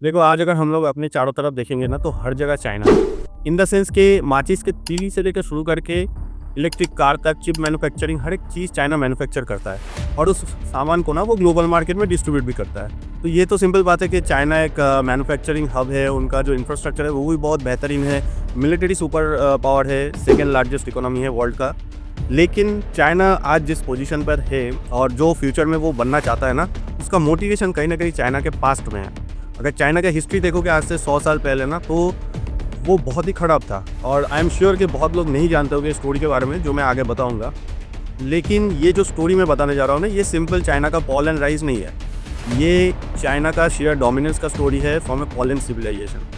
देखो, आज अगर हम लोग अपने चारों तरफ देखेंगे ना, तो हर जगह चाइना है। इन द सेंस कि माचिस के तीली से लेकर शुरू करके इलेक्ट्रिक कार तक, चिप मैन्युफैक्चरिंग, हर एक चीज़ चाइना मैन्युफैक्चर करता है और उस सामान को ना वो ग्लोबल मार्केट में डिस्ट्रीब्यूट भी करता है। तो ये तो सिंपल बात है कि चाइना एक मैन्युफैक्चरिंग हब है, उनका जो इंफ्रास्ट्रक्चर है वो भी बहुत बेहतरीन है, मिलिट्री सुपर पावर है, सेकेंड लार्जेस्ट इकोनॉमी है वर्ल्ड का। लेकिन चाइना आज जिस पोजीशन पर है और जो फ्यूचर में वो बनना चाहता है ना, उसका मोटिवेशन कहीं ना कहीं चाइना के पास्ट में है। अगर चाइना का हिस्ट्री देखोगे आज से 100 साल पहले ना, तो वो बहुत ही खराब था और आई एम श्योर कि बहुत लोग नहीं जानते होंगे स्टोरी के बारे में जो मैं आगे बताऊंगा। लेकिन ये जो स्टोरी मैं बताने जा रहा हूँ ना, ये सिंपल चाइना का फॉल एंड राइज नहीं है, ये चाइना का शेयर डोमिनेंस का स्टोरी है फ्रॉम ए फॉलन सिविलाइजेशन।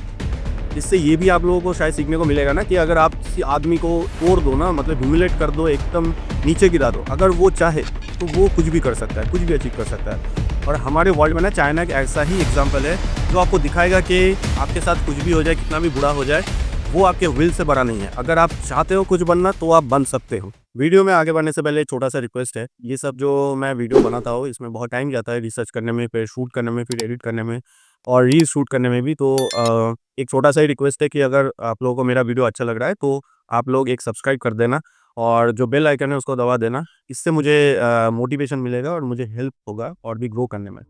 इससे ये भी आप लोगों को शायद सीखने को मिलेगा ना कि अगर आप किसी आदमी को तोड़ दो ना, मतलब ह्यूमिलेट कर दो, एकदम नीचे गिरा दो, अगर वो चाहे तो वो कुछ भी कर सकता है, कुछ भी अचीव कर सकता है। और हमारे वर्ल्ड में ना चाइना एक ऐसा ही एग्जाम्पल है जो आपको दिखाएगा कि आपके साथ कुछ भी हो जाए, कितना भी बुरा हो जाए, वो आपके विल से बड़ा नहीं है। अगर आप चाहते हो कुछ बनना तो आप बन सकते हो। वीडियो में आगे बढ़ने से पहले एक छोटा सा रिक्वेस्ट है, ये सब जो मैं वीडियो बनाता हूँ इसमें बहुत टाइम जाता है, रिसर्च करने में, फिर शूट करने में, फिर एडिट करने में और रील शूट करने में भी। तो एक छोटा सा ही रिक्वेस्ट है कि अगर आप लोगों को मेरा वीडियो अच्छा लग रहा है तो आप लोग एक सब्सक्राइब कर देना और जो बेल आइकन है उसको दबा देना। इससे मुझे मोटिवेशन मिलेगा और मुझे हेल्प होगा और भी ग्रो करने में।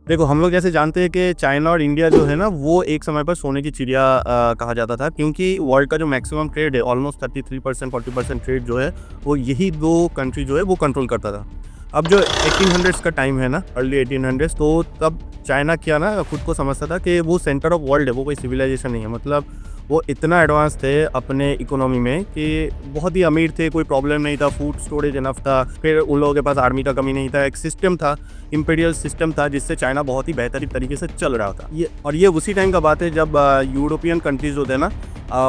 देखो, हम लोग जैसे जानते हैं कि चाइना और इंडिया जो है ना, वो एक समय पर सोने की चिड़िया कहा जाता था, क्योंकि वर्ल्ड का जो मैक्सिमम ट्रेड है, ऑलमोस्ट 33% 40% ट्रेड जो है वो यही दो कंट्री जो है वो कंट्रोल करता था। अब जो 1800s का टाइम है ना, अर्ली 1800s, तो तब चाइना क्या ना खुद को समझता था कि वो सेंटर ऑफ वर्ल्ड है, वो कोई सिविलाइजेशन नहीं है। मतलब वो इतना एडवांस थे अपने इकोनॉमी में कि बहुत ही अमीर थे, कोई प्रॉब्लम नहीं था, फूड स्टोरेज इनफ था, फिर उन लोगों के पास आर्मी का कमी नहीं था, एक सिस्टम था, इंपीरियल सिस्टम था, जिससे चाइना बहुत ही बेहतरीन तरीके से चल रहा था। ये उसी टाइम का बात है जब यूरोपियन कंट्रीज जो थे ना,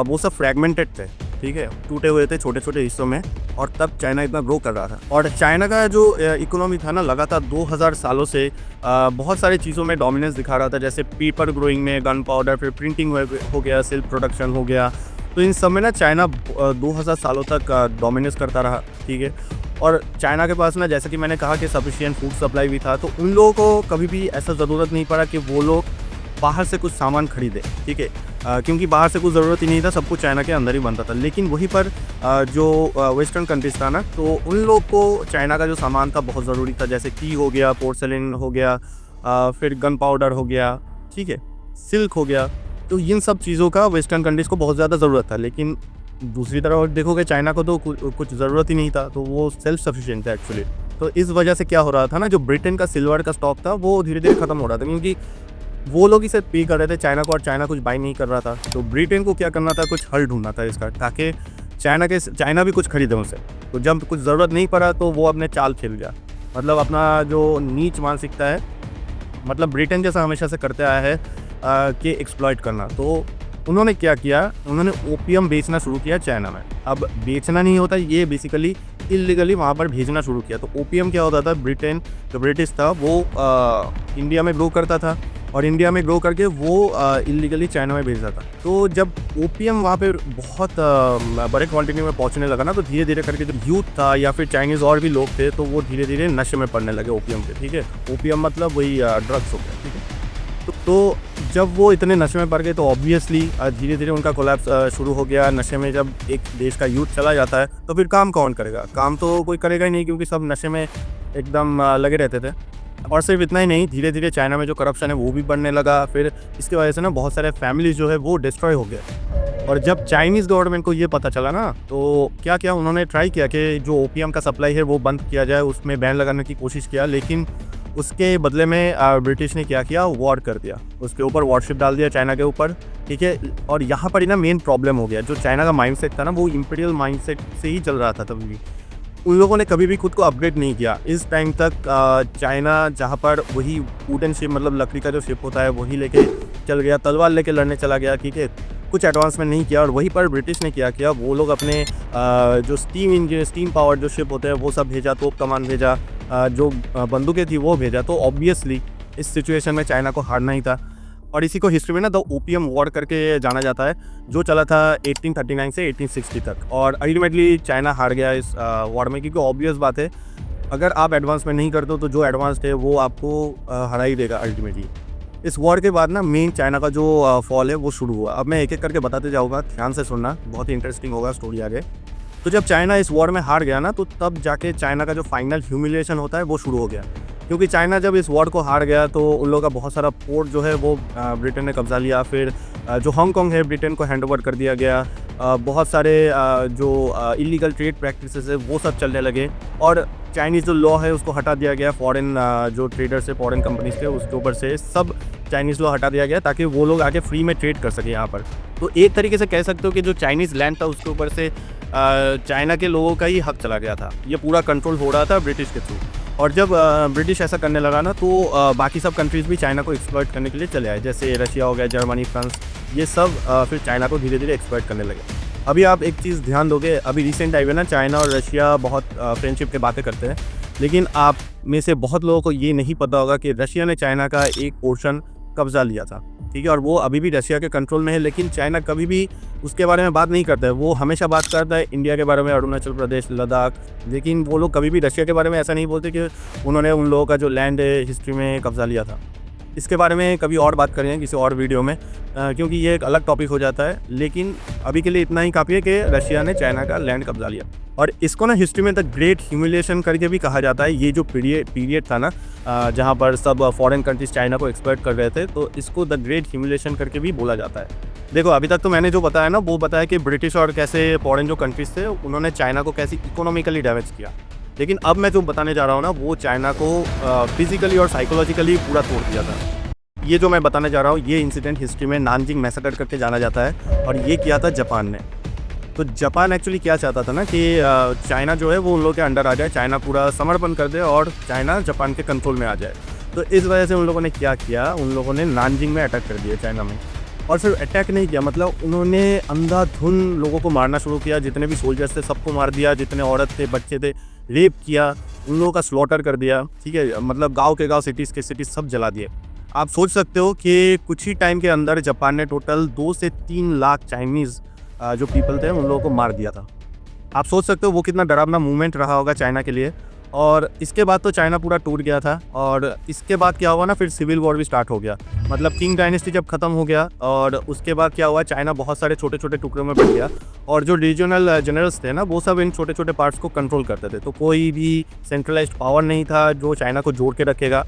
वो सब फ्रैगमेंटेड थे, ठीक है, टूटे हुए थे छोटे छोटे हिस्सों में, और तब चाइना इतना ग्रो कर रहा था। और चाइना का जो इकोनॉमी था ना, लगातार 2000 सालों से बहुत सारी चीज़ों में डोमिनेंस दिखा रहा था, जैसे पेपर ग्रोइंग में, गन पाउडर, फिर प्रिंटिंग हो गया, सिल्क प्रोडक्शन हो गया। तो इन सब में ना चाइना 2000 सालों तक डोमिनेंस करता रहा, ठीक है। और चाइना के पास ना, जैसे कि मैंने कहा कि सफिशिएंट फूड सप्लाई भी था, तो उन लोगों को कभी भी ऐसा ज़रूरत नहीं पड़ा कि वो लोग बाहर से कुछ सामान खरीदे, ठीक है, क्योंकि बाहर से कुछ ज़रूरत ही नहीं था, सब कुछ चाइना के अंदर ही बनता था। लेकिन वहीं पर जो वेस्टर्न कंट्रीज था ना, तो उन लोग को चाइना का जो सामान था बहुत ज़रूरी था, जैसे टी हो गया, पोर्सेलिन हो गया, फिर गन पाउडर हो गया, ठीक है, सिल्क हो गया। तो इन सब चीज़ों का वेस्टर्न कंट्रीज़ को बहुत ज़्यादा ज़रूरत था। लेकिन दूसरी तरफ देखोगे चाइना को तो कुछ ज़रूरत ही नहीं था, तो वो सेल्फ सफिशिएंट था एक्चुअली। तो इस वजह से क्या हो रहा था ना, जो ब्रिटेन का सिल्वर का स्टॉक था वो धीरे धीरे ख़त्म हो रहा था, क्योंकि वो लोग इसे पे कर रहे थे चाइना को और चाइना कुछ बाई नहीं कर रहा था। तो ब्रिटेन को क्या करना था, कुछ हल ढूंढना था इसका, ताकि चाइना भी कुछ खरीदे उनसे। तो जब कुछ ज़रूरत नहीं पड़ा तो वो अपने चाल खेल गया, मतलब अपना जो नीच मानसिकता है, मतलब ब्रिटेन जैसा हमेशा से करते आया है कि एक्सप्लॉइट करना। तो उन्होंने क्या किया, उन्होंने ओपियम बेचना शुरू किया चाइना में। अब बेचना नहीं होता, ये बेसिकली इलीगली वहाँ पर भेजना शुरू किया। तो ओपियम क्या होता था, ब्रिटेन जो ब्रिटिश था वो इंडिया में ग्रो करता था और इंडिया में ग्रो करके वो इलीगली चाइना में भेजता था। तो जब ओपियम वहाँ पे बहुत बड़े क्वांटिटी में पहुँचने लगा ना, तो धीरे धीरे करके जो यूथ था या फिर चाइनीज़ और भी लोग थे, तो वो धीरे धीरे नशे में पड़ने लगे ओपियम के, ठीक है। ओपियम मतलब वही ड्रग्स हो गया, ठीक है। तो जब वो इतने नशे में पड़ गए तो ऑब्वियसली धीरे धीरे उनका कोलैप्स शुरू हो गया। नशे में जब एक देश का यूथ चला जाता है तो फिर काम कौन करेगा, काम तो कोई करेगा ही नहीं, क्योंकि सब नशे में एकदम लगे रहते थे। और सिर्फ इतना ही नहीं, धीरे धीरे चाइना में जो करप्शन है वो भी बढ़ने लगा। फिर इसकी वजह से ना बहुत सारे फैमिलीज जो है वो डिस्ट्रॉय हो गए। और जब चाइनीज़ गवर्नमेंट को ये पता चला ना, तो क्या किया, उन्होंने ट्राई किया कि जो ओपियम का सप्लाई है वो बंद किया जाए, उसमें बैन लगाने की कोशिश किया। लेकिन उसके बदले में ब्रिटिश ने क्या किया, वॉर कर दिया, उसके ऊपर वॉरशिप डाल दिया चाइना के ऊपर, ठीक है। और यहाँ पर ही ना मेन प्रॉब्लम हो गया, जो चाइना का माइंडसेट था ना, वो इंपीरियल माइंडसेट से ही चल रहा था तभी भी। उन लोगों ने कभी भी खुद को अपग्रेड नहीं किया इस टाइम तक। चाइना जहाँ पर वही वुडन शिप, मतलब लकड़ी का जो शिप होता है वही लेके चल गया, तलवार लेके लड़ने चला गया, ठीक है, कुछ एडवांसमेंट नहीं किया। और वहीं पर ब्रिटिश ने क्या किया, वो लोग अपने जो स्टीम इंजन, स्टीम पावर जो शिप होते हैं वो सब भेजा, तोप कमान भेजा, जो बंदूकें थी वो भेजा। तो ऑब्वियसली इस सिचुएशन में चाइना को हारना ही था। और इसी को हिस्ट्री में ना द ओपियम वॉर करके जाना जाता है, जो चला था 1839 से 1860 तक। और अल्टीमेटली चाइना हार गया इस वॉर में, क्योंकि ऑब्वियस बात है, अगर आप एडवांसमेंट नहीं करते हो तो जो एडवांस्ड है वो आपको हरा ही देगा अल्टीमेटली। इस वॉर के बाद ना मेन चाइना का जो फॉल है वो शुरू हुआ। अब मैं एक एक करके बताते जाऊँगा, ध्यान से सुनना, बहुत ही इंटरेस्टिंग होगा स्टोरी आगे। तो जब चाइना इस वॉर में हार गया ना, तो तब जाके चाइना का जो फाइनल ह्यूमिलिएशन होता है वो शुरू हो गया। क्योंकि चाइना जब इस वॉर को हार गया तो उन लोगों का बहुत सारा पोर्ट जो है वो ब्रिटेन ने कब्जा लिया। फिर जो हांगकांग है ब्रिटेन को हैंड ओवर कर दिया गया। बहुत सारे जो इलीगल ट्रेड प्रैक्टिसेस है वो सब चलने लगे, और चाइनीज़ जो लॉ है उसको हटा दिया गया। फॉरेन जो ट्रेडर्स है, फॉरेन कंपनीज थे, उसके ऊपर से सब चाइनीज़ लॉ हटा दिया गया ताकि वो लोग आके फ्री में ट्रेड कर सके यहाँ पर। तो एक तरीके से कह सकते हो कि जो चाइनीज़ लैंड था उसके ऊपर से चाइना के लोगों का ही हक चला गया था। ये पूरा कंट्रोल हो रहा था ब्रिटिश के थ्रू। और जब ब्रिटिश ऐसा करने लगा ना, तो बाकी सब कंट्रीज़ भी चाइना को एक्सप्लॉइट करने के लिए चले आए। जैसे रशिया हो गया, जर्मनी, फ्रांस, ये सब फिर चाइना को धीरे धीरे एक्सप्लॉइट करने लगे। अभी आप एक चीज़ ध्यान दोगे, अभी रिसेंट टाइम में ना चाइना और रशिया बहुत फ्रेंडशिप की बातें करते हैं, लेकिन आप में से बहुत लोगों को ये नहीं पता होगा कि रशिया ने चाइना का एक पोर्शन कब्जा लिया था, ठीक है, और वो अभी भी रशिया के कंट्रोल में है। लेकिन चाइना कभी भी उसके बारे में बात नहीं करता है। वो हमेशा बात करता है इंडिया के बारे में, अरुणाचल प्रदेश, लद्दाख, लेकिन वो लोग कभी भी रशिया के बारे में ऐसा नहीं बोलते कि उन्होंने उन लोगों का जो लैंड है हिस्ट्री में कब्जा लिया था। इसके बारे में कभी और बात करेंगे किसी और वीडियो में, क्योंकि ये एक अलग टॉपिक हो जाता है। लेकिन अभी के लिए इतना ही काफ़ी है कि रशिया ने चाइना का लैंड कब्जा लिया। और इसको ना हिस्ट्री में द ग्रेट ह्यूमिलिएशन करके भी कहा जाता है। ये जो पीरियड था ना, जहाँ पर सब फॉरेन कंट्रीज चाइना को एक्सप्लॉइट कर रहे थे, तो इसको द ग्रेट ह्यूमिलिएशन करके भी बोला जाता है। देखो, अभी तक तो मैंने जो बताया ना, वो बताया कि ब्रिटिश और कैसे फॉरेन जो कंट्रीज थे उन्होंने चाइना को कैसे इकोनॉमिकली डैमेज किया। लेकिन अब मैं जो बताने जा रहा हूँ ना, वो चाइना को फिजिकली और साइकोलॉजिकली पूरा तोड़ दिया था। ये जो मैं बताने जा रहा हूँ, ये इंसिडेंट हिस्ट्री में नानजिंग मैसेकर करके जाना जाता है, और ये किया था जापान ने। तो जापान एक्चुअली क्या चाहता था ना कि चाइना जो है वो उन लोगों के अंडर आ जाए, चाइना पूरा समर्पण कर दे और चाइना जापान के कंट्रोल में आ जाए। तो इस वजह से उन लोगों ने क्या किया, उन लोगों ने नानजिंग में अटैक कर दिया चाइना में। और सिर्फ अटैक नहीं किया, मतलब उन्होंने अंधाधुंध लोगों को मारना शुरू किया। जितने भी सोल्जर्स थे सबको मार दिया, जितने औरत थे, बच्चे थे, रेप किया, उन लोगों का स्लॉटर कर दिया, ठीक है। मतलब गाँव के गाँव, सिटीज़ के सिटीज़ सब जला दिए। आप सोच सकते हो कि कुछ ही टाइम के अंदर जापान ने टोटल 2 से 3 लाख चाइनीज़ जो पीपल थे उन लोगों को मार दिया था। आप सोच सकते हो वो कितना डरावना मूवमेंट रहा होगा चाइना के लिए। और इसके बाद तो चाइना पूरा टूट गया था। और इसके बाद क्या हुआ ना, फिर सिविल वॉर भी स्टार्ट हो गया। मतलब किंग डायनेस्टी जब ख़त्म हो गया, और उसके बाद क्या हुआ, चाइना बहुत सारे छोटे छोटे टुकड़ों में बट गया। और जो रीजनल जनरल्स थे ना, वो सब इन छोटे छोटे पार्ट्स को कंट्रोल करते थे। तो कोई भी सेंट्रलाइज्ड पावर नहीं था जो चाइना को जोड़ के रखेगा,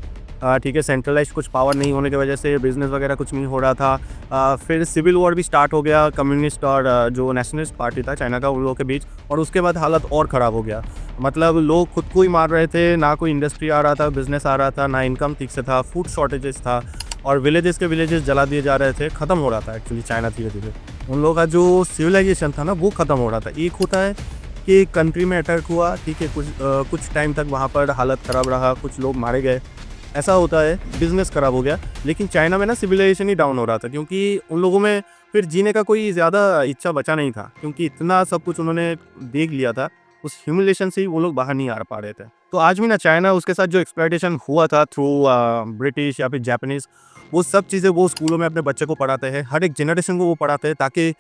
ठीक है। सेंट्रलाइज कुछ पावर नहीं होने की वजह से बिज़नेस वगैरह कुछ नहीं हो रहा था। फिर सिविल वॉर भी स्टार्ट हो गया कम्युनिस्ट और जो नेशनलिस्ट पार्टी था चाइना का, उन लोगों के बीच। और उसके बाद हालत और ख़राब हो गया। मतलब लोग खुद को ही मार रहे थे, ना कोई इंडस्ट्री आ रहा था, बिज़नेस आ रहा था, ना इनकम ठीक से था, फूड शॉर्टेजेस था, और विलेजेस के विलेजेस जला दिए जा रहे थे। ख़त्म हो रहा था एक्चुअली चाइना धीरे धीरे। उन लोगों का जो सिविलाइजेशन था ना वो ख़त्म हो रहा था। एक होता है कि कंट्री में अटैक हुआ, ठीक है, कुछ टाइम तक वहाँ पर हालत ख़राब रहा, कुछ लोग मारे गए, ऐसा होता है, बिज़नेस ख़राब हो गया। लेकिन चाइना में ना सिविलाइजेशन ही डाउन हो रहा था, क्योंकि उन लोगों में फिर जीने का कोई ज़्यादा इच्छा बचा नहीं था, क्योंकि इतना सब कुछ उन्होंने देख लिया था। उस ह्यूमिलिएशन से ही वो लोग बाहर नहीं आ पा रहे थे। तो आज भी ना चाइना, उसके साथ जो एक्सप्लॉयटेशन हुआ था थ्रू ब्रिटिश या फिर जापानीज़, वो सब चीज़ें वो स्कूलों में अपने बच्चे को पढ़ाते हैं, हर एक जनरेशन को वो पढ़ाते हैं, ताकि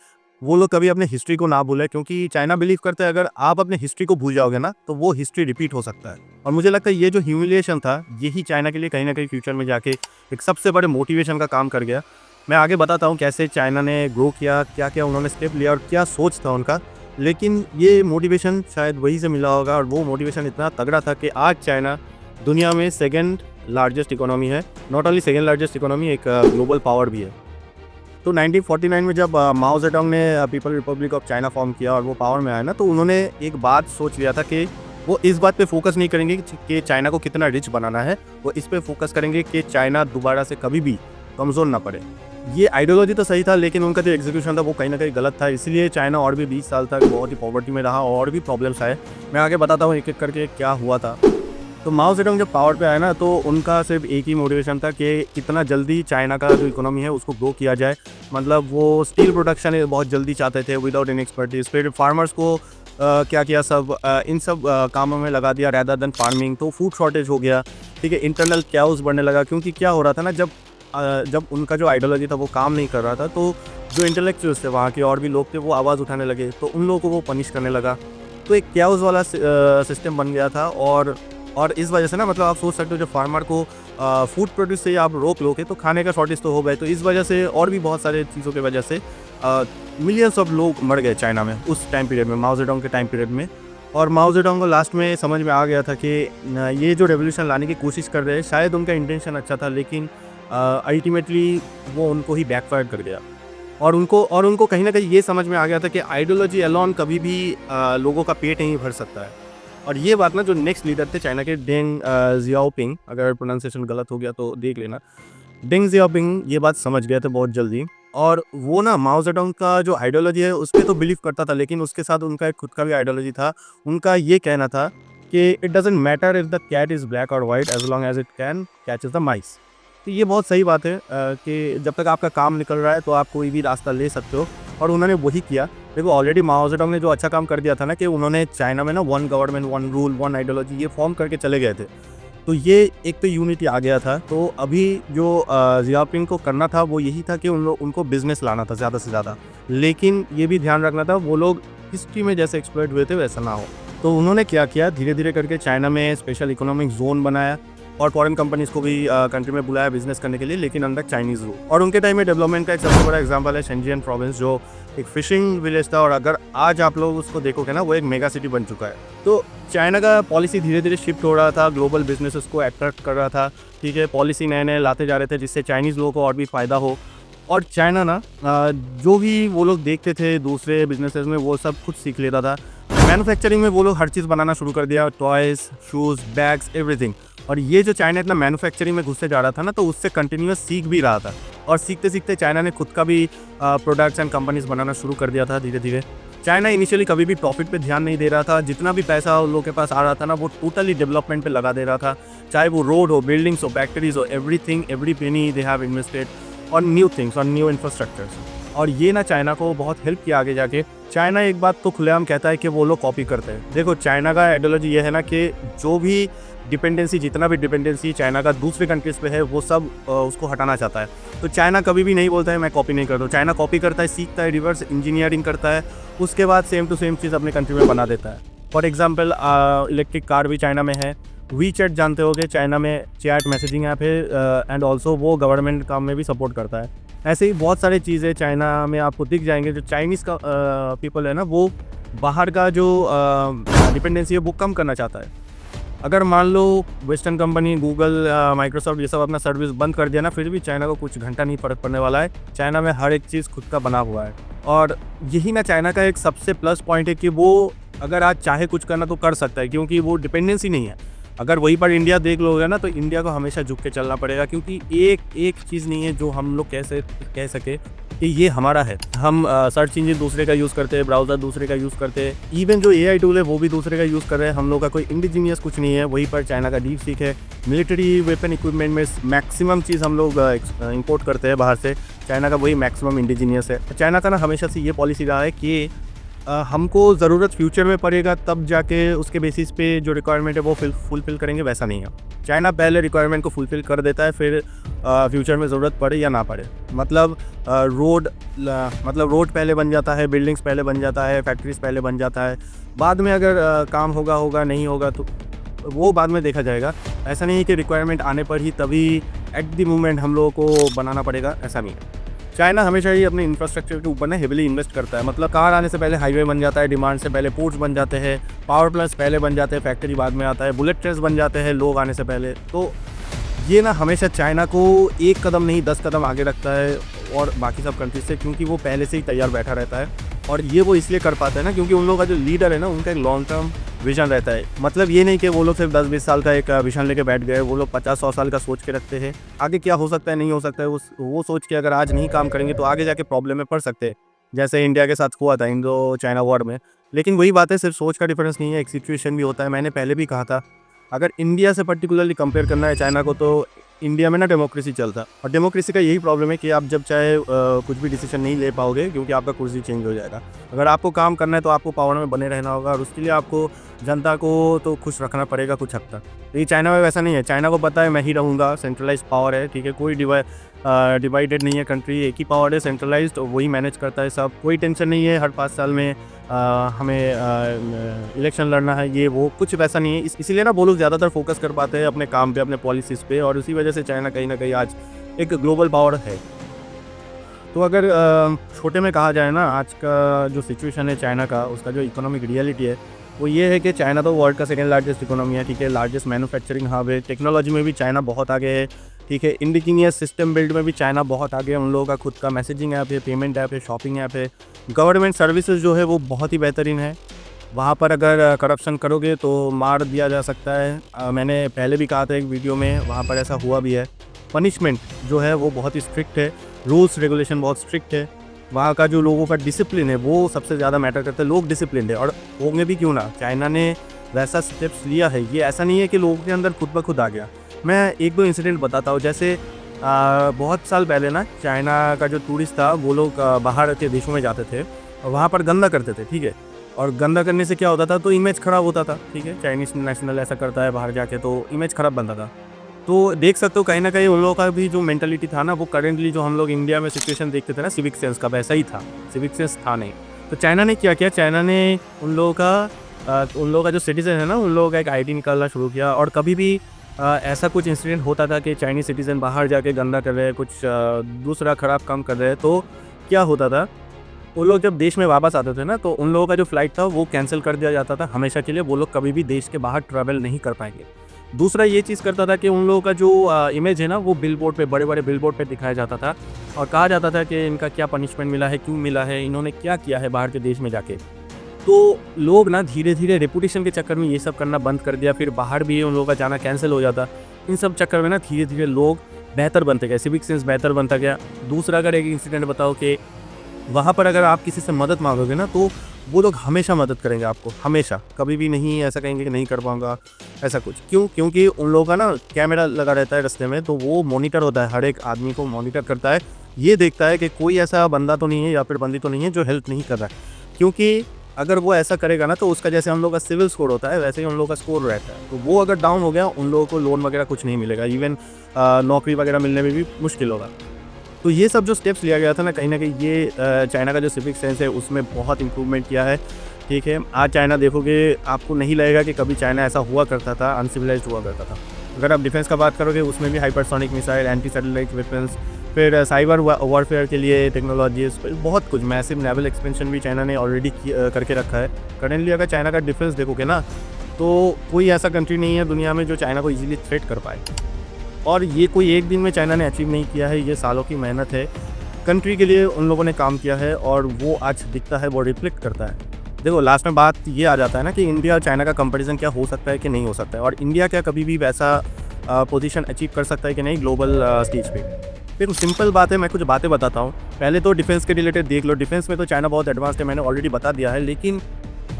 वो लोग कभी अपने हिस्ट्री को ना भूलें। क्योंकि चाइना बिलीव करते हैं अगर आप अपने हिस्ट्री को भूल जाओगे ना, तो वो हिस्ट्री रिपीट हो सकता है। और मुझे लगता है ये जो ह्यूमिलिएशन था, यही चाइना के लिए कहीं ना कहीं फ्यूचर में जाके एक सबसे बड़े मोटिवेशन का काम कर गया। मैं आगे बताता हूँ कैसे चाइना ने ग्रो किया, क्या क्या उन्होंने स्टेप लिया और क्या सोच था उनका। लेकिन ये मोटिवेशन शायद वहीं से मिला होगा, और वो मोटिवेशन इतना तगड़ा था कि आज चाइना दुनिया में सेकेंड लार्जेस्ट इकोनॉमी है। Not only second largest economy, एक ग्लोबल पावर भी है। तो 1949 में जब माओ जेडोंग ने people Republic of China form किया और वो पावर में आया ना, तो उन्होंने एक बात सोच लिया था कि वो इस बात पे फोकस नहीं करेंगे कि चाइना को कितना रिच बनाना है, वो इस पे फोकस करेंगे कि चाइना दोबारा से कभी भी कमज़ोर ना पड़े। ये आइडियोलॉजी तो सही था, लेकिन उनका जो एग्जीक्यूशन था वो कहीं ना कहीं गलत था। इसलिए चाइना और भी 20 साल तक बहुत ही पॉवर्टी में रहा और भी प्रॉब्लम्स आए। मैं आगे बताता हूँ एक एक करके क्या हुआ था। तो माओ जेडोंग जब पावर पे आया ना, तो उनका सिर्फ एक ही मोटिवेशन था कि कितना जल्दी चाइना का जो इकोनॉमी है उसको ग्रो किया जाए। मतलब वो स्टील प्रोडक्शन बहुत जल्दी चाहते थे विदाउट एनी एक्सपर्टीज। फिर फार्मर्स को क्या किया, सब इन सब कामों में लगा दिया रैदर देन फार्मिंग। तो फूड शॉर्टेज हो गया, ठीक है। इंटरनल कैओस बढ़ने लगा, क्योंकि क्या हो रहा था ना, जब उनका जो आइडियोलॉजी था वो काम नहीं कर रहा था, तो जो इंटेलेक्चुअल्स थे वहाँ के और भी लोग थे वो आवाज़ उठाने लगे, तो उन लोगों को वो पनिश करने लगा। तो एक कैओस वाला सिस्टम बन गया था। और इस वजह से ना मतलब आप सोच सकते हो, जो फार्मर को फूड प्रोड्यूस से आप रोक लोगे तो खाने का शॉर्टेज तो हो गए। तो इस वजह से और भी बहुत सारे चीज़ों की वजह से मिलियंस ऑफ लोग मर गए चाइना में उस टाइम पीरियड में, माओ जेडोंग के टाइम पीरियड में। और माओ जेडोंग को लास्ट में समझ में आ गया था कि ये जो रेवोल्यूशन लाने की कोशिश कर रहे हैं, शायद उनका इंटेंशन अच्छा था, लेकिन अल्टीमेटली वो उनको ही बैकफायर कर गया। और उनको कहीं ना कहीं ये समझ में आ गया था कि आइडियोलॉजी अलोन कभी भी लोगों का पेट नहीं भर सकता है। और ये बात ना जो नेक्स्ट लीडर थे चाइना के, डेंग जियाओपिंग, अगर प्रोनाउंसिएशन गलत हो गया तो देख लेना, डेंग जियाओपिंग ये बात समझ गया था बहुत जल्दी। और वो ना माओ जेडोंग का जो आइडियोलॉजी है उस पर तो बिलीव करता था, लेकिन उसके साथ उनका एक खुद का भी आइडियोलॉजी था। उनका ये कहना था कि it doesn't matter if the cat is black और white as long as it can catch the mice. तो ये बहुत सही बात है कि जब तक आपका काम निकल रहा है तो आप कोई भी रास्ता ले सकते हो, और उन्होंने वही किया। देखो ऑलरेडी माओ जेडोंग ने जो अच्छा काम कर दिया था ना, कि उन्होंने चाइना में ना one government one rule one ideology ये फॉर्म करके चले गए थे। तो ये एक तो यूनिटी आ गया था। तो अभी जो जियाओपिंग को करना था वो यही था कि उनको बिजनेस लाना था ज़्यादा से ज़्यादा, लेकिन ये भी ध्यान रखना था वो लोग हिस्ट्री में जैसे एक्सप्लॉइट हुए थे वैसा ना हो। तो उन्होंने क्या किया, धीरे धीरे करके चाइना में स्पेशल इकोनॉमिक जोन बनाया और फॉरेन कंपनीज को भी कंट्री में बुलाया बिजनेस करने के लिए, लेकिन अंदर चाइनीज़ रूल। और उनके टाइम में डेवलपमेंट का एक सबसे बड़ा एग्जांपल है शेंजियन प्रोविंस, जो एक फिशिंग विलेज था, और अगर आज आप लोग उसको देखोगे ना वो एक मेगा सिटी बन चुका है। तो चाइना का पॉलिसी धीरे धीरे शिफ्ट हो रहा था, ग्लोबल बिजनेसेस को अट्रैक्ट कर रहा था, ठीक है, पॉलिसी नए नए लाते जा रहे थे जिससे चाइनीज़ लोगों को और भी फ़ायदा हो। और चाइना ना जो भी वो लोग देखते थे दूसरे बिजनेसेस में वो सब खुद सीख लेता था। मैन्युफैक्चरिंग में वो लोग हर चीज़ बनाना शुरू कर दिया, टॉयज़, शूज़, बैग्स, एवरीथिंग। और ये जो चाइना इतना मैन्युफैक्चरिंग में घुसते जा रहा था ना, तो उससे कंटिन्यूस सीख भी रहा था, और सीखते सीखते चाइना ने खुद का भी प्रोडक्ट्स एंड कंपनीज बनाना शुरू कर दिया था धीरे धीरे। चाइना इनिशियली कभी भी प्रॉफिट पे ध्यान नहीं दे रहा था, जितना भी पैसा उन लोगों के पास आ रहा था ना वो टोटली डेवलपमेंट पे लगा दे रहा था, चाहे वो रोड हो, बिल्डिंग्स हो, फैक्ट्रीज हो, everything, every penny they have invested on new things, on new infrastructures. और ये ना चाइना को बहुत हेल्प किया आगे जाके। चाइना एक बात तो खुलेआम कहता है कि वो लोग कॉपी करते हैं। देखो चाइना का आइडियोलॉजी ये है ना कि जो भी डिपेंडेंसी, जितना भी डिपेंडेंसी चाइना का दूसरे कंट्रीज़ पे है वो सब उसको हटाना चाहता है। तो चाइना कभी भी नहीं बोलता है मैं कॉपी नहीं करता हूँ। चाइना कॉपी करता है, सीखता है, रिवर्स इंजीनियरिंग करता है, उसके बाद सेम टू सेम चीज़ अपने कंट्री में बना देता है। फॉर एग्जाम्पल इलेक्ट्रिक कार भी चाइना में है। वीचैट जानते होगे, चाइना में चैट मैसेजिंग ऐप है, एंड ऑल्सो वो गवर्नमेंट काम में भी सपोर्ट करता है। ऐसे ही बहुत सारी चीज़ें चाइना में आपको दिख जाएंगे। जो चाइनीज़ का पीपल है ना, वो बाहर का जो डिपेंडेंसी है वो कम करना चाहता है। अगर मान लो वेस्टर्न कंपनी गूगल, माइक्रोसॉफ्ट ये सब अपना सर्विस बंद कर दिया ना, फिर भी चाइना को कुछ घंटा नहीं फर्क पड़ने वाला है। चाइना में हर एक चीज़ खुद का बना हुआ है, और यही ना चाइना का एक सबसे प्लस पॉइंट है कि वो अगर आज चाहे कुछ करना तो कर सकता है, क्योंकि वो डिपेंडेंसी नहीं है। अगर वहीं पर इंडिया देख लोगे ना, तो इंडिया को हमेशा झुक के चलना पड़ेगा, क्योंकि एक चीज़ नहीं है जो हम लोग कैसे कह सके कि ये हमारा है। हम सर्च इंजन दूसरे का यूज़ करते हैं, ब्राउज़र दूसरे का यूज़ करते हैं, इवन जो AI टूल है वो भी दूसरे का यूज़ कर रहे हैं। हम लोग का कोई इंडिजीनियस कुछ नहीं है। वहीं पर चाइना का डीप सीक है। मिलिट्री वेपन इक्विपमेंट में मैक्सिमम चीज़ हम लोग इंपोर्ट करते हैं बाहर से, चाइना का वही मैक्सिमम इंडिजीनियस है। चाइना का ना हमेशा से ये पॉलिसी रहा है कि हमको ज़रूरत फ्यूचर में पड़ेगा तब जाके उसके बेसिस पे जो रिक्वायरमेंट है वो फुलफ़िल करेंगे, वैसा नहीं है। चाइना पहले रिक्वायरमेंट को फुलफ़िल कर देता है, फिर फ्यूचर में ज़रूरत पड़े या ना पड़े। मतलब रोड पहले बन जाता है, बिल्डिंग्स पहले बन जाता है, फैक्ट्रीज पहले बन जाता है। बाद में अगर काम होगा नहीं होगा तो वो बाद में देखा जाएगा। ऐसा नहीं है कि रिक्वायरमेंट आने पर ही तभी एट द मोमेंट हम लोगों को बनाना पड़ेगा, ऐसा नहीं है। चाइना हमेशा ही अपने इंफ्रास्ट्रक्चर के ऊपर ना हेविली इन्वेस्ट करता है। मतलब कार आने से पहले हाईवे बन जाता है, डिमांड से पहले पोर्ट्स बन जाते हैं, पावर प्लांट्स पहले बन जाते हैं, फैक्ट्री बाद में आता है, बुलेट ट्रेन्स बन जाते हैं लोग आने से पहले। तो ये ना हमेशा चाइना को एक कदम नहीं 10 कदम आगे रखता है और बाकी सब कंट्रीज से, क्योंकि वो पहले से ही तैयार बैठा रहता है। और ये वो इसलिए कर पाता है ना, क्योंकि उन लोगों का जो लीडर है ना, उनका एक लॉन्ग टर्म विजन रहता है। मतलब ये नहीं कि वो लोग सिर्फ 10-20 साल का एक विजन लेके बैठ गए, वो लोग 50-100 साल का सोच के रखते हैं। आगे क्या हो सकता है, नहीं हो सकता है, वो सोच के अगर आज नहीं काम करेंगे तो आगे जाके प्रॉब्लम में पड़ सकते हैं, जैसे इंडिया के साथ हुआ था इंडो चाइना वॉर में। लेकिन वही बात है, सिर्फ सोच का डिफरेंस नहीं है, एक सिचुएशन भी होता है। मैंने पहले भी कहा था, अगर इंडिया से पर्टिकुलरली कंपेयर करना है चाइना को, तो इंडिया में ना डेमोक्रेसी चलता है। और डेमोक्रेसी का यही प्रॉब्लम है कि आप जब चाहे कुछ भी डिसीजन नहीं ले पाओगे, क्योंकि आपका कुर्सी चेंज हो जाएगा। अगर आपको काम करना है तो आपको पावर में बने रहना होगा, और उसके लिए आपको जनता को तो खुश रखना पड़ेगा कुछ हद तक। लेकिन चाइना में वैसा नहीं है, चाइना को पता है मैं ही रहूँगा, सेंट्रलाइज्ड पावर है, ठीक है, कोई डिवाइडेड नहीं है कंट्री, एक ही पावर है सेंट्रलाइज्ड, वही मैनेज करता है सब, कोई टेंशन नहीं है हर 5 साल में हमें इलेक्शन लड़ना है, ये वो कुछ वैसा नहीं है। इसीलिए ना वो लोग ज़्यादातर फोकस कर पाते हैं अपने काम पे, अपने पॉलिसीज़ पे, और उसी वजह से चाइना कहीं ना कहीं आज एक ग्लोबल पावर है। तो अगर छोटे में कहा जाए ना, आज का जो सिचुएशन है चाइना का, उसका जो इकोनॉमिक रियलिटी है वो ये है कि चाइना तो वर्ल्ड का सेकेंड लार्जेस्ट इकोनॉमी है, ठीक है, लार्जेस्ट मैन्युफैक्चरिंग हब है, टेक्नोलॉजी में भी चाइना बहुत आगे है, ठीक है, इंडिजीनियस सिस्टम बिल्ड में भी चाइना बहुत आगे है, उन लोगों का खुद का मैसेजिंग ऐप है, पेमेंट ऐप है, शॉपिंग ऐप है, गवर्नमेंट सर्विसेज जो है वो बहुत ही बेहतरीन है। वहाँ पर अगर करप्शन करोगे तो मार दिया जा सकता है। मैंने पहले भी कहा था एक वीडियो में, वहाँ पर ऐसा हुआ भी है। पनिशमेंट जो है वो बहुत ही स्ट्रिक्ट है, रूल्स रेगुलेशन बहुत स्ट्रिक्ट है, वहाँ का जो लोगों का डिसिप्लिन है वो सबसे ज़्यादा मैटर करता है। लोग डिसिप्लिन है, और होंगे भी क्यों ना, चाइना ने वैसा स्टेप्स लिया है, ये ऐसा नहीं है कि लोगों के अंदर खुद ब खुद आ गया। मैं एक दो इंसिडेंट बताता हूँ। जैसे बहुत साल पहले ना चाइना का जो टूरिस्ट था वो लोग बाहर के देशों में जाते थे और वहाँ पर गंदा करते थे, ठीक है, और गंदा करने से क्या होता था, तो इमेज ख़राब होता था, ठीक है, चाइनीज़ नेशनल ऐसा करता है बाहर जाके तो इमेज ख़राब बनता था। तो देख सकते हो कहीं ना कहीं उन लोगों का भी जो मेंटालिटी था ना, वो करेंटली जो हम लोग इंडिया में सिचुएशन देखते थे ना सिविक सेंस का, वैसा ही था, सिविक सेंस था नहीं। तो चाइना ने क्या किया, चाइना ने उन लोगों का जो सिटीज़न है ना, उन लोगों का एक आईडी निकालना शुरू किया। और कभी भी ऐसा कुछ इंसिडेंट होता था कि चाइनीज़ सिटीज़न बाहर जाके गंदा कर रहे हैं, कुछ दूसरा ख़राब काम कर रहे हैं, तो क्या होता था, वो लोग जब देश में वापस आते थे ना, तो उन लोगों का जो फ़्लाइट था वो कैंसिल कर दिया जाता था हमेशा के लिए, वो लोग कभी भी देश के बाहर ट्रैवल नहीं कर पाएंगे। दूसरा ये चीज़ करता था कि उन लोगों का जो इमेज है ना, वो बिलबोर्ड पे, बड़े बड़े बिलबोर्ड पे दिखाया जाता था और कहा जाता था कि इनका क्या पनिशमेंट मिला है, क्यों मिला है, इन्होंने क्या किया है बाहर के देश में जाके। तो लोग ना धीरे धीरे रेपुटेशन के चक्कर में ये सब करना बंद कर दिया, फिर बाहर भी उन लोगों का जाना कैंसिल हो जाता। इन सब चक्कर में ना धीरे धीरे लोग बेहतर बनते गए, सिविक सेंस बेहतर बनता गया। दूसरा अगर एक इंसिडेंट बताओ कि वहाँ पर अगर आप किसी से मदद मांगोगे ना, तो वो लोग हमेशा मदद करेंगे आपको, हमेशा, कभी भी नहीं ऐसा कहेंगे कि नहीं कर पाऊँगा ऐसा कुछ। क्यों? क्योंकि उन लोगों का ना कैमरा लगा रहता है रास्ते में, तो वो मॉनिटर होता है, हर एक आदमी को मॉनिटर करता है, ये देखता है कि कोई ऐसा बंदा तो नहीं है या फिर बंदी तो नहीं है जो हेल्प नहीं कर रहा है। क्योंकि अगर वो ऐसा करेगा ना, तो उसका जैसे हम लोग का सिविल स्कोर होता है वैसे ही उन लोगों का स्कोर रहता है, तो वो अगर डाउन हो गया, उन लोगों को लोन वगैरह कुछ नहीं मिलेगा, इवन नौकरी वगैरह मिलने में भी मुश्किल होगा। तो ये सब जो स्टेप्स लिया गया था ना, कहीं ना कहीं ये चाइना का जो सिविक सेंस है उसमें बहुत इंप्रूवमेंट किया है, ठीक है। आज चाइना देखोगे, आपको नहीं लगेगा कि कभी चाइना ऐसा हुआ करता था, अनसिविलाइज्ड हुआ करता था। अगर आप डिफेंस का बात करोगे, उसमें भी hypersonic missile, anti satellite weapons, फिर साइबर वॉरफेयर के लिए टेक्नोलॉजीज, बहुत कुछ, मैसिव नेवल एक्सपेंशन भी चाइना ने ऑलरेडी करके रखा है। करेंटली अगर चाइना का डिफेंस देखोगे ना, तो कोई ऐसा कंट्री नहीं है दुनिया में जो चाइना को ईजिली थ्रेट कर पाए। और ये कोई एक दिन में चाइना ने अचीव नहीं किया है, ये सालों की मेहनत है, कंट्री के लिए उन लोगों ने काम किया है, और वो आज दिखता है, वो रिफ्लेक्ट करता है। देखो लास्ट में बात ये आ जाता है ना कि इंडिया और चाइना का कंपैरिजन क्या हो सकता है कि नहीं हो सकता है, और इंडिया क्या कभी भी वैसा पोजीशन अचीव कर सकता है कि नहीं ग्लोबल स्टेज पे। देखो सिंपल बात है, मैं कुछ बातें बताता हूँ। पहले तो डिफेंस के रिलेटेड देख लो, डिफेंस में तो चाइना बहुत एडवांस्ड है, मैंने ऑलरेडी बता दिया है, लेकिन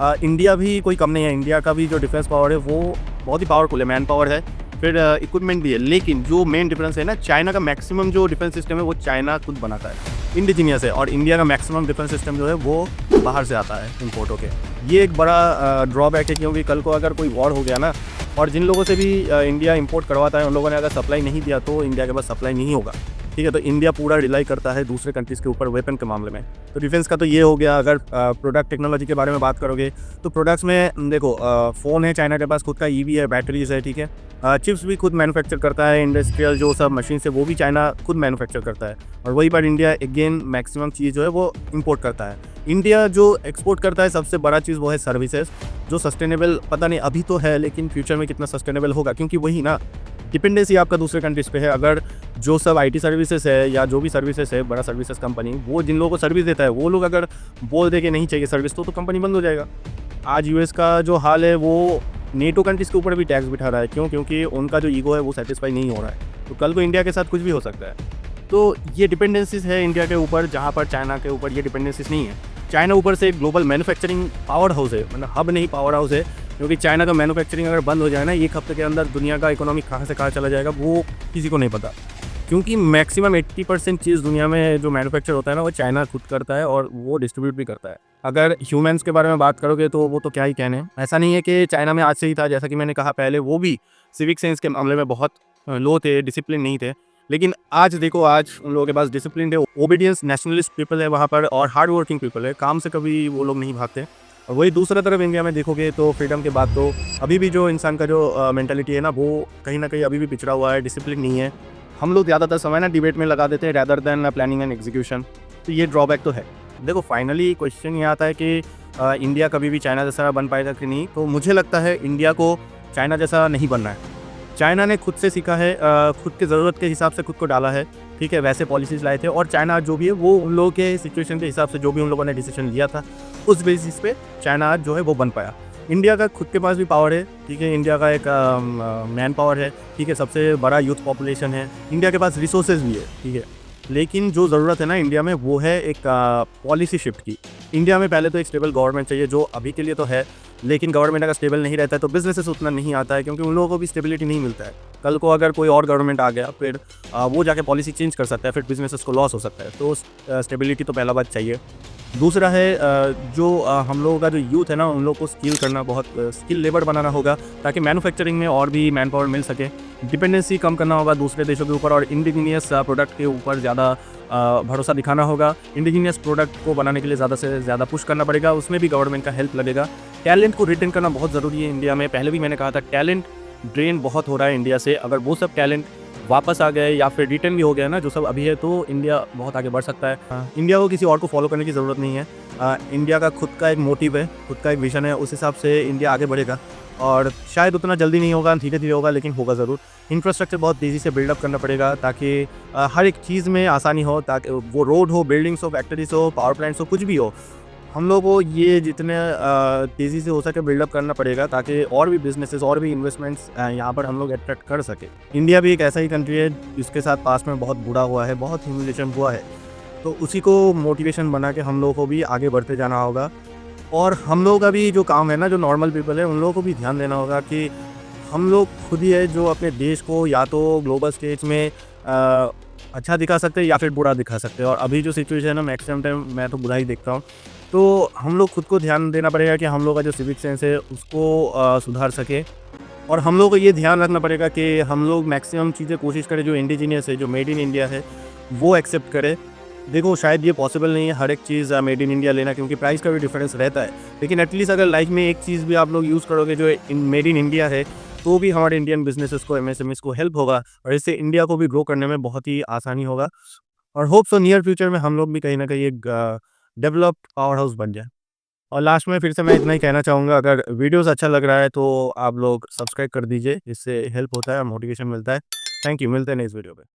इंडिया भी कोई कम नहीं है। इंडिया का भी जो डिफेंस पावर है वो बहुत ही पावरफुल है, मैन पावर है, फिर इक्विपमेंट भी है। लेकिन जो मेन डिफरेंस है ना, चाइना का मैक्सिमम जो डिफेंस सिस्टम है वो चाइना खुद बनाता है, इंडिजीनियस है, और इंडिया का मैक्सिमम डिफेंस सिस्टम जो है वो बाहर से आता है, इम्पोर्ट होके। ये एक बड़ा ड्रॉबैक है, क्योंकि कल को अगर कोई वॉर हो गया ना, और जिन लोगों से भी इंडिया इंपोर्ट करवाता है, उन लोगों ने अगर सप्लाई नहीं दिया तो इंडिया के पास सप्लाई नहीं होगा, ठीक है। तो इंडिया पूरा रिलाई करता है दूसरे कंट्रीज़ के ऊपर वेपन के मामले में। तो डिफेंस का तो ये हो गया। अगर प्रोडक्ट टेक्नोलॉजी के बारे में बात करोगे, तो प्रोडक्ट्स में देखो, फ़ोन है, चाइना के पास खुद का ईवी है, बैटरीज है, ठीक है, चिप्स भी खुद मैन्युफैक्चर करता है, इंडस्ट्रियल जो सब मशीन है वो भी चाइना खुद मैन्युफैक्चर करता है। और वही पर इंडिया अगेन मैक्सिमम चीज़ जो है वो इंपोर्ट करता है। इंडिया जो एक्सपोर्ट करता है सबसे बड़ा चीज़ वो है सर्विसेज, जो सस्टेनेबल पता नहीं अभी तो है, लेकिन फ्यूचर में कितना सस्टेनेबल होगा, क्योंकि वही ना, डिपेंडेंसी आपका दूसरे कंट्रीज़ पे है। अगर जो सब आईटी सर्विसेज है या जो भी सर्विसेज है, बड़ा सर्विसेज कंपनी, वो जिन लोगों को सर्विस देता है, वो लोग अगर बोल दे कि नहीं चाहिए सर्विस, तो कंपनी बंद हो जाएगा। आज यूएस का जो हाल है वो नेटो कंट्रीज़ के ऊपर भी टैक्स बिठा रहा है। क्यों? क्योंकि उनका जो ईगो है वो सेटिस्फाई नहीं हो रहा है। तो कल को इंडिया के साथ कुछ भी हो सकता है। तो ये डिपेंडेंसीज है इंडिया के ऊपर, जहाँ पर चाइना के ऊपर ये डिपेंडेंसीज नहीं है। चाइना ऊपर से ग्लोबल मैन्युफैक्चरिंग पावर हाउस है, मतलब हब नहीं पावर हाउस है, क्योंकि चाइना का मैन्युफैक्चरिंग अगर बंद हो जाए ना, एक हफ्ते के अंदर दुनिया का इकोनॉमी कहाँ से कहाँ चला जाएगा वो किसी को नहीं पता। क्योंकि मैक्सिमम 80% चीज़ दुनिया में जो मैन्युफैक्चर होता है ना, वो चाइना खुद करता है और वो डिस्ट्रीब्यूट भी करता है। अगर ह्यूमन्स के बारे में बात करोगे तो वो तो क्या ही कहने। ऐसा नहीं है कि चाइना में आज से ही था, जैसा कि मैंने कहा पहले, वो भी सिविक सेंस के मामले में बहुत लो थे, डिसिप्लिन नहीं थे। लेकिन आज देखो, आज उन लोगों के पास डिसिप्लिन है, ओबीडियंस, नेशनलिस्ट पीपल है वहाँ पर और हार्ड वर्किंग पीपल है, काम से कभी वो लोग नहीं भागते। और वही दूसरा तरफ इंडिया में देखोगे तो फ्रीडम के बाद तो अभी भी जो इंसान का जो मेंटालिटी है ना, वो कहीं ना कहीं अभी भी पिछड़ा हुआ है, डिसिप्लिन नहीं है। हम लोग ज़्यादातर समय ना डिबेट में लगा देते हैं rather than planning and execution. तो ये ड्रॉबैक तो है। देखो, फाइनली क्वेश्चन ये आता है कि इंडिया कभी भी चाइना जैसा बन पाएगा कि नहीं। तो मुझे लगता है इंडिया को चाइना जैसा नहीं बनना है। चाइना ने खुद से सीखा है, खुद के ज़रूरत के हिसाब से खुद को डाला है, ठीक है, वैसे पॉलिसीज़ लाए थे। और चाइना जो भी है वो उन लोगों के सिचुएशन के हिसाब से जो भी उन लोगों ने डिसीजन लिया था, उस बेसिस पे चाइना आज जो है वो बन पाया। इंडिया का खुद के पास भी पावर है, ठीक है, इंडिया का एक मैन पावर है, ठीक है, सबसे बड़ा यूथ पॉपुलेशन है, इंडिया के पास रिसोर्सेज भी है, ठीक है। लेकिन जो ज़रूरत है ना इंडिया में, वो है एक पॉलिसी शिफ्ट की। इंडिया में पहले तो एक स्टेबल गवर्नमेंट चाहिए, जो अभी के लिए तो है, लेकिन गवर्नमेंट अगर स्टेबल नहीं रहता है तो बिजनेसेस उतना नहीं आता है, क्योंकि उन लोगों को भी स्टेबिलिटी नहीं मिलता है। कल को अगर कोई और गवर्नमेंट आ गया, फिर वो जाके पॉलिसी चेंज कर सकता है, फिर बिजनेसेस को लॉस हो सकता है। तो स्टेबिलिटी तो पहला बात चाहिए। दूसरा है जो हम लोगों का जो यूथ है ना, उन लोगों को स्किल करना, बहुत स्किल लेबर बनाना होगा, ताकि मैन्युफैक्चरिंग में और भी मैन पावर मिल सके। डिपेंडेंसी कम करना होगा दूसरे देशों के ऊपर और इंडिजीनियस प्रोडक्ट के ऊपर ज़्यादा भरोसा दिखाना होगा। इंडिजीनियस प्रोडक्ट को बनाने के लिए ज़्यादा से ज़्यादा पुश करना पड़ेगा, उसमें भी गवर्नमेंट का हेल्प लगेगा। टैलेंट को रिटेन करना बहुत ज़रूरी है इंडिया में। पहले भी मैंने कहा था, टैलेंट ड्रेन बहुत हो रहा है इंडिया से। अगर वो सब टैलेंट वापस आ गए या फिर रिटर्न भी हो गया ना, जो सब अभी है, तो इंडिया बहुत आगे बढ़ सकता है। इंडिया को किसी और को फॉलो करने की ज़रूरत नहीं है। इंडिया का खुद का एक मोटिव है, खुद का एक विजन है, उस हिसाब से इंडिया आगे बढ़ेगा। और शायद उतना जल्दी नहीं होगा, धीरे धीरे होगा, लेकिन होगा ज़रूर। इंफ्रास्ट्रक्चर बहुत तेज़ी से बिल्डअप करना पड़ेगा, ताकि हर एक चीज़ में आसानी हो, ताकि वो रोड हो, बिल्डिंग्स हो, फैक्ट्रीज हो, पावर प्लांट्स हो, कुछ भी हो। हम लोग को ये जितने तेज़ी से हो सके बिल्डअप करना पड़ेगा, ताकि और भी बिजनेसेस और भी इन्वेस्टमेंट्स यहाँ पर हम लोग अट्रैक्ट कर सके। इंडिया भी एक ऐसा ही कंट्री है जिसके साथ पास्ट में बहुत बुरा हुआ है, बहुत ह्यूमिलिएशन हुआ है। तो उसी को मोटिवेशन बना के हम लोगों को भी आगे बढ़ते जाना होगा। और हम लोगों का भी जो काम है ना, जो नॉर्मल पीपल है, उन लोगों को भी ध्यान देना होगा कि हम लोग खुद ही है जो अपने देश को या तो ग्लोबल स्टेज में अच्छा दिखा सकते हैं या फिर बुरा दिखा सकते हैं। और अभी जो सिचुएशन है, मैक्सिमम टाइम मैं तो बुरा ही देखता हूँ। तो हम लोग खुद को ध्यान देना पड़ेगा कि हम लोग का जो सिविक सेंस है उसको सुधार सके। और हम लोग को ये ध्यान रखना पड़ेगा कि हम लोग मैक्सिमम चीज़ें कोशिश करें जो इंडिजीनियस है, जो मेड इन इंडिया है, वो एक्सेप्ट करें। देखो, शायद ये पॉसिबल नहीं है हर एक चीज़ मेड इन इंडिया लेना, क्योंकि प्राइस का भी डिफरेंस रहता है। लेकिन एटलीस्ट अगर लाइफ में एक चीज़ भी आप लोग यूज़ करोगे जो मेड इन इंडिया है, तो भी हमारे इंडियन बिजनेसेस को, एमएसएमईज को हेल्प होगा और इससे इंडिया को भी ग्रो करने में बहुत ही आसानी होगा। और होप सो नियर फ्यूचर में हम लोग भी कहीं ना कहीं एक डेवलप्ड पावर हाउस बन जाए। और लास्ट में फिर से मैं इतना ही कहना चाहूँगा, अगर वीडियोस अच्छा लग रहा है तो आप लोग सब्सक्राइब कर दीजिए, इससे हेल्प होता है और मोटिवेशन मिलता है। थैंक यू, मिलते हैं नेक्स्ट वीडियो पे।